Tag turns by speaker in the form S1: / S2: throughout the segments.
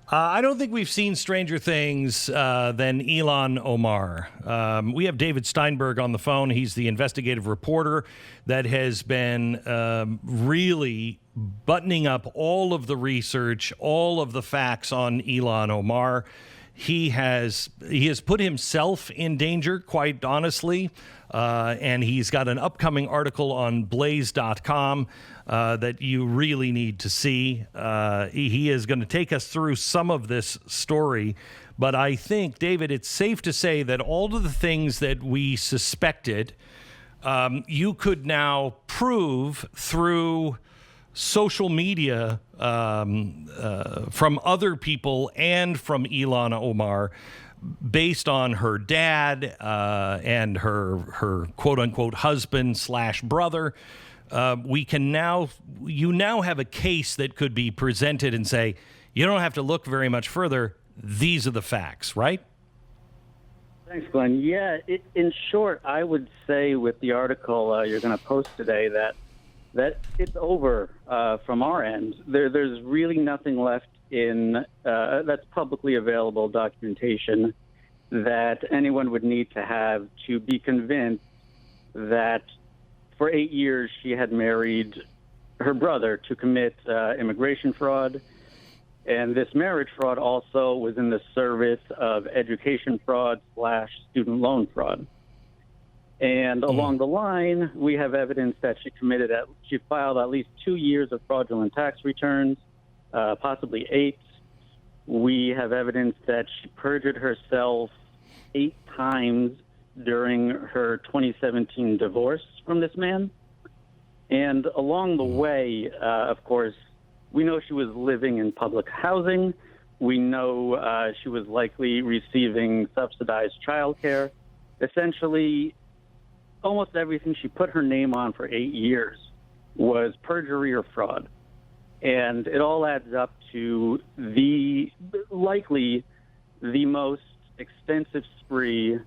S1: I don't think we've seen stranger things than Ilhan Omar. We have David Steinberg on the phone. He's the investigative reporter that has been really buttoning up all of the research, all of the facts on Ilhan Omar. He has put himself in danger, quite honestly, and he's got an upcoming article on blaze.com that you really need to see. He is going to take us through some of this story, but I think, David, it's safe to say that all of the things that we suspected, you could now prove through social media from other people and from Ilhan Omar, based on her dad and her quote unquote husband / brother. You now have a case that could be presented and say, you don't have to look very much further. These are the facts, right?
S2: Thanks, Glenn. Yeah, in short, I would say with the article you're going to post today that it's over from our end. There's really nothing left in that's publicly available documentation that anyone would need to have to be convinced that for 8 years she had married her brother to commit immigration fraud. And this marriage fraud also was in the service of education fraud / student loan fraud. And along the line, we have evidence that she filed at least 2 years of fraudulent tax returns, possibly 8. We have evidence that she perjured herself 8 times during her 2017 divorce from this man. And along the way, of course, we know she was living in public housing. We know she was likely receiving subsidized childcare. Essentially, almost everything she put her name on for 8 years was perjury or fraud. And it all adds up to likely the most extensive spree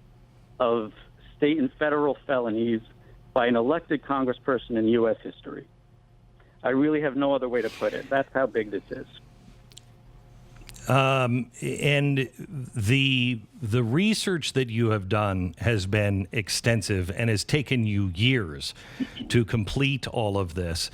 S2: of state and federal felonies by an elected congressperson in U.S. history. I really have no other way to put it. That's how big this is.
S1: And the research that you have done has been extensive and has taken you years to complete all of this.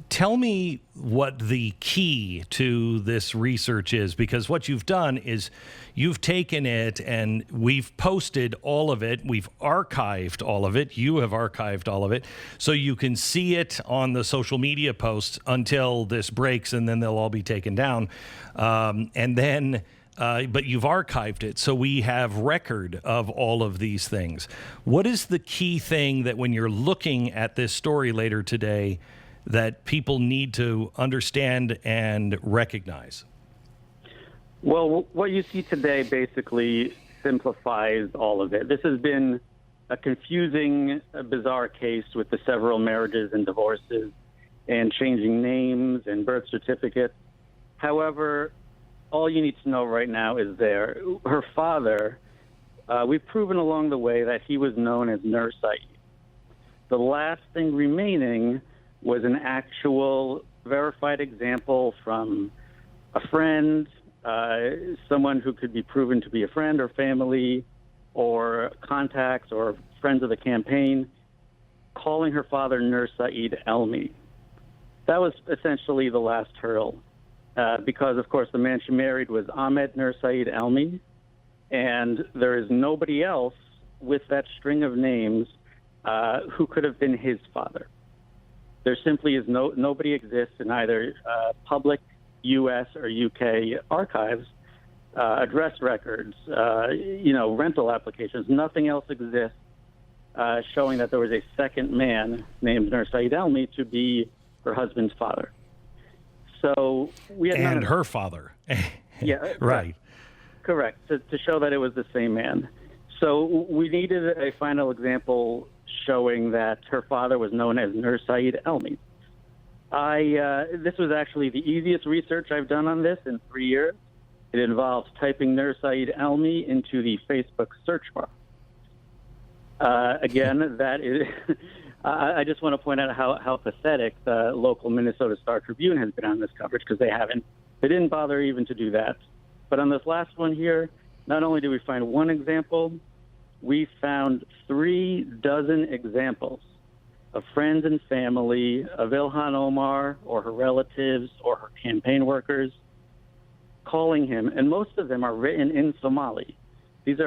S1: Tell me what the key to this research is, because what you've done is you've taken it and we've posted all of it. We've archived all of it. You have archived all of it. So you can see it on the social media posts until this breaks, and then they'll all be taken down. But you've archived it, so we have record of all of these things. What is the key thing that when you're looking at this story later today that people need to understand and recognize?
S2: Well, what you see today basically simplifies all of it. This has been a confusing, bizarre case with the several marriages and divorces and changing names and birth certificates. However, all you need to know right now is her father, we've proven along the way that he was known as Nur Saeed. The last thing remaining was an actual verified example from a friend, someone who could be proven to be a friend or family or contacts or friends of the campaign, calling her father Nur Saeed Elmi. That was essentially the last hurdle. Because, of course, the man she married was Ahmed Nur Saeed Elmi, and there is nobody else with that string of names who could have been his father. There simply is nobody exists in either public U.S. or U.K. archives, address records, rental applications. Nothing else exists showing that there was a second man named Nur Saeed Elmi to be her husband's father. So we had
S1: and her father.
S2: Yeah,
S1: right.
S2: Correct. To show that it was the same man. So we needed a final example showing that her father was known as Nur Saeed Elmi. This was actually the easiest research I've done on this in 3 years. It involves typing Nur Saeed Elmi into the Facebook search bar. Again, that is. I just want to point out how pathetic the local Minnesota Star Tribune has been on this coverage, because they haven't They didn't bother even to do that. But on this last one here, not only did we find one example, we found 36 examples of friends and family of Ilhan Omar or her relatives or her campaign workers calling him, and most of them are written in Somali. These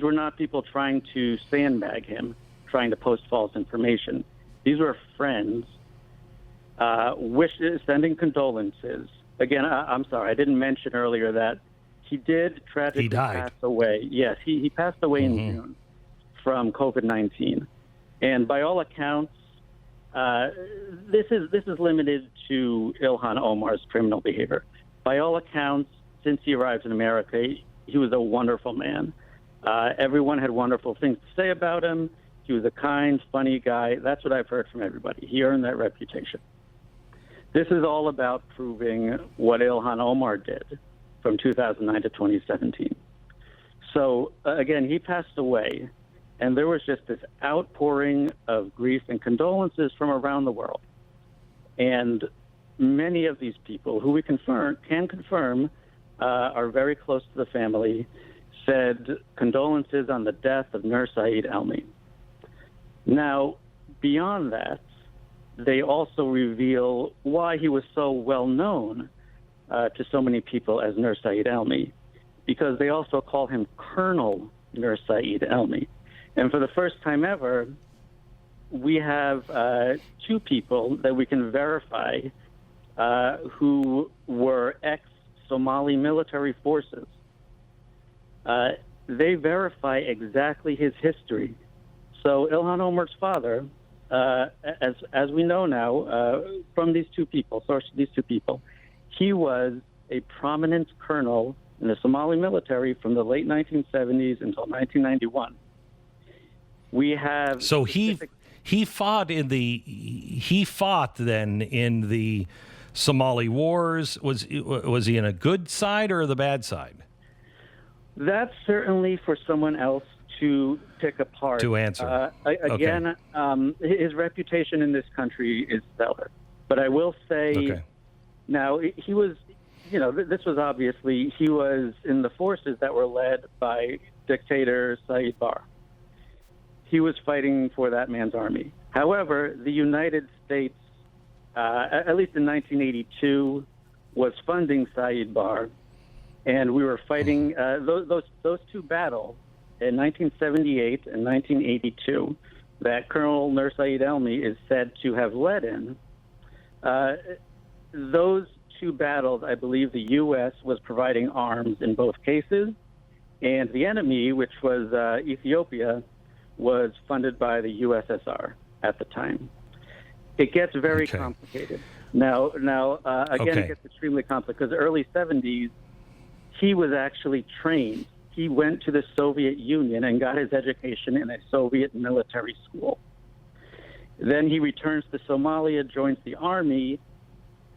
S2: were not people trying to sandbag him, trying to post false information. These were friends sending condolences. Again, I'm sorry, I didn't mention earlier that he did tragically pass away. Yes, he passed away in June from COVID-19. And by all accounts, this is limited to Ilhan Omar's criminal behavior. By all accounts, since he arrived in America, he was a wonderful man. Everyone had wonderful things to say about him. He was a kind, funny guy. That's what I've heard from everybody. He earned that reputation. This is all about proving what Ilhan Omar did from 2009 to 2017. So, again, he passed away, and there was just this outpouring of grief and condolences from around the world. And many of these people, who we can confirm are very close to the family, said condolences on the death of Nur Saeed Elmi. Now, beyond that, they also reveal why he was so well known to so many people as Nur Saeed Elmi, because they also call him Colonel Nur Saeed Elmi. And for the first time ever, we have two people that we can verify who were ex-Somali military forces. They verify exactly his history. So Ilhan Omar's father, as we know now from these two people, he was a prominent colonel in the Somali military from the late 1970s until 1991. We have
S1: he fought then in the Somali wars. Was he in a good side or the bad side?
S2: That's certainly for someone else to pick apart.
S1: To answer.
S2: Again, his reputation in this country is stellar. But I will say, now, he was, this was obviously, he was in the forces that were led by dictator Saeed Barre. He was fighting for that man's army. However, the United States, at least in 1982, was funding Saeed Barre, and we were fighting those two battles in 1978 and 1982 that Colonel Nur Saeed Elmi is said to have led in. Those two battles, I believe the U.S. was providing arms in both cases, and the enemy, which was Ethiopia, was funded by the USSR at the time. It gets very complicated. Now, again, it gets extremely complicated because early 70s, he was actually trained. He went to the Soviet Union and got his education in a Soviet military school. Then he returns to Somalia, joins the army,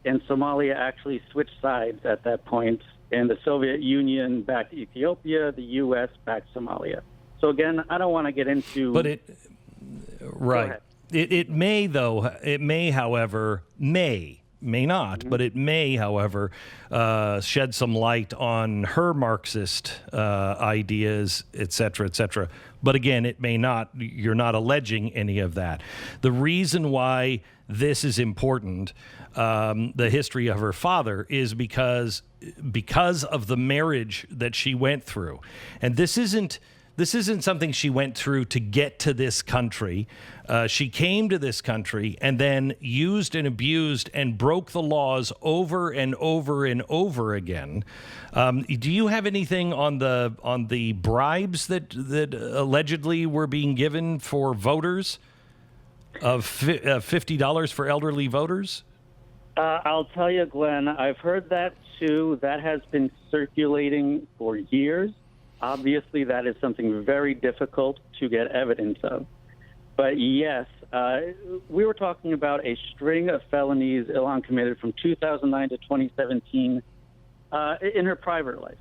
S2: and Somalia actually switched sides at that point, and the Soviet Union backed Ethiopia, the U.S. backed Somalia. So again, I don't want to get into...
S1: But it may, however, may not, but it may, however, shed some light on her Marxist ideas, et cetera, But again, it may not. You're not alleging any of that. The reason why this is important, the history of her father, is because of the marriage that she went through. And this isn't something she went through to get to this country. She came to this country and then used and abused and broke the laws over and over and over again. Do you have anything on the bribes that allegedly were being given for voters of $50 for elderly voters?
S2: I'll tell you, Glenn, I've heard that too. That has been circulating for years. Obviously, that is something very difficult to get evidence of. But yes, we were talking about a string of felonies Ilhan committed from 2009 to 2017 in her private life.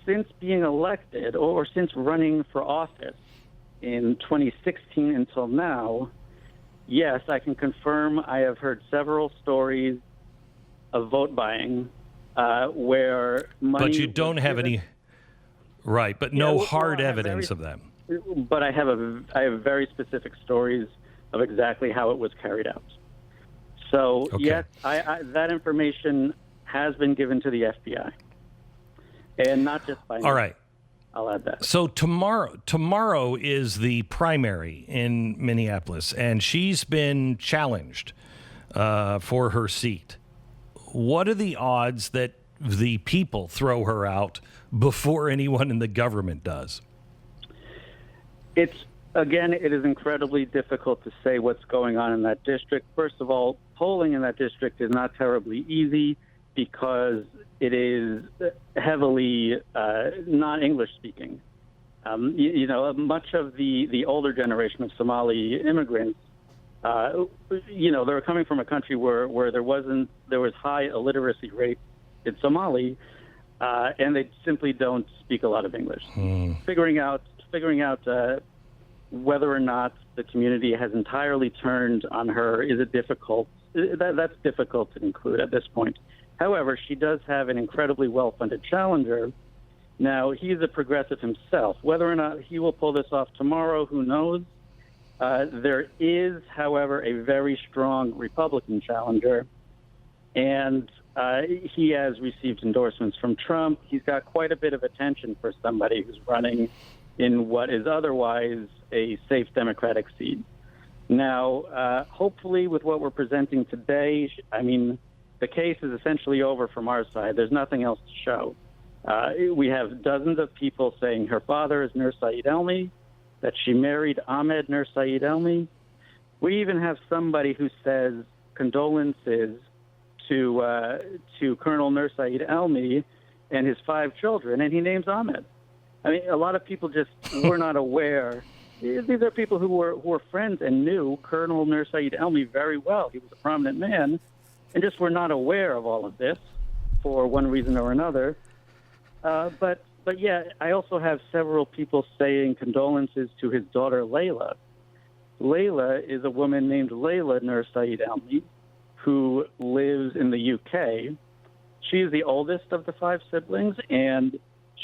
S2: Since being elected or since running for office in 2016 until now, yes, I can confirm I have heard several stories of vote buying, where money.
S1: But you don't have any, right? But
S2: Yeah,
S1: no
S2: well,
S1: hard
S2: I have
S1: evidence of that.
S2: But I have very specific stories of exactly how it was carried out. So
S1: Okay.
S2: yes, that information has been given to the FBI, and not just by me.
S1: All right.
S2: I'll add that.
S1: So tomorrow is the primary in Minneapolis, and she's been challenged for her seat. What are the odds that the people throw her out before anyone in the government does?
S2: It is incredibly difficult to say what's going on in that district. First of all, polling in that district is not terribly easy because it is heavily not English speaking. Much of the older generation of Somali immigrants, they were coming from a country where there was high illiteracy rate in Somali, and they simply don't speak a lot of English. Figuring out whether or not the community has entirely turned on her is that's difficult to include at this point. However, she does have an incredibly well-funded challenger. Now, he's a progressive himself. Whether or not he will pull this off tomorrow, who knows? There is, however, a very strong Republican challenger, and he has received endorsements from Trump. He's got quite a bit of attention for somebody who's running in what is otherwise a safe Democratic seat. Now, hopefully with what we're presenting today, the case is essentially over from our side. There's nothing else to show. We have dozens of people saying her father is Nur Saeed Elmi, that she married Ahmed Nur Saeed Elmi. We even have somebody who says condolences to Colonel Nur Saeed Elmi and his 5 children, and he names Ahmed. A lot of people just were not aware. These are people who were friends and knew Colonel Nur Saeed Elmi very well. He was a prominent man, and just were not aware of all of this for one reason or another. But yeah, I also have several people saying condolences to his daughter Layla. Layla is a woman named Layla Nur Saeed Elmi, who lives in the UK. She is the oldest of the 5 siblings, and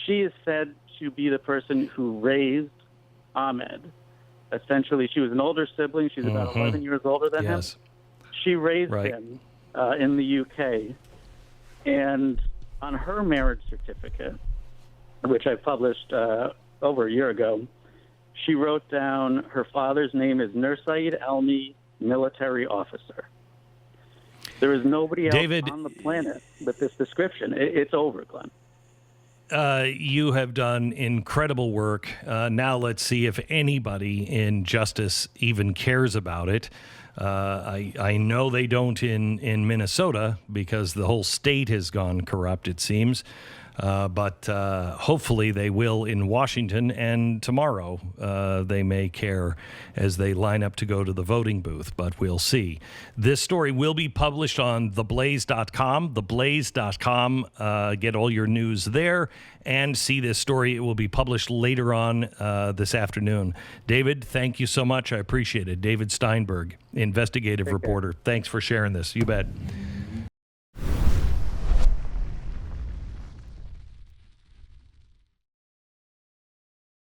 S2: she is said to be the person who raised Ahmed. Essentially, she was an older sibling. She's about 11 years older than him. She raised him in the UK. And on her marriage certificate, which I published over a year ago, she wrote down her father's name is Nur Saeed Elmi, military officer. There is nobody else on the planet with this description. It's over, Glenn.
S1: You have done incredible work. Now let's see if anybody in justice even cares about it. I know they don't in Minnesota because the whole state has gone corrupt, it seems. But hopefully they will in Washington, and tomorrow they may care as they line up to go to the voting booth, but we'll see. This story will be published on theblaze.com, theblaze.com. Get all your news there and see this story. It will be published later on this afternoon. David, thank you so much. I appreciate it. David Steinberg, investigative reporter. Thanks for sharing this. You bet.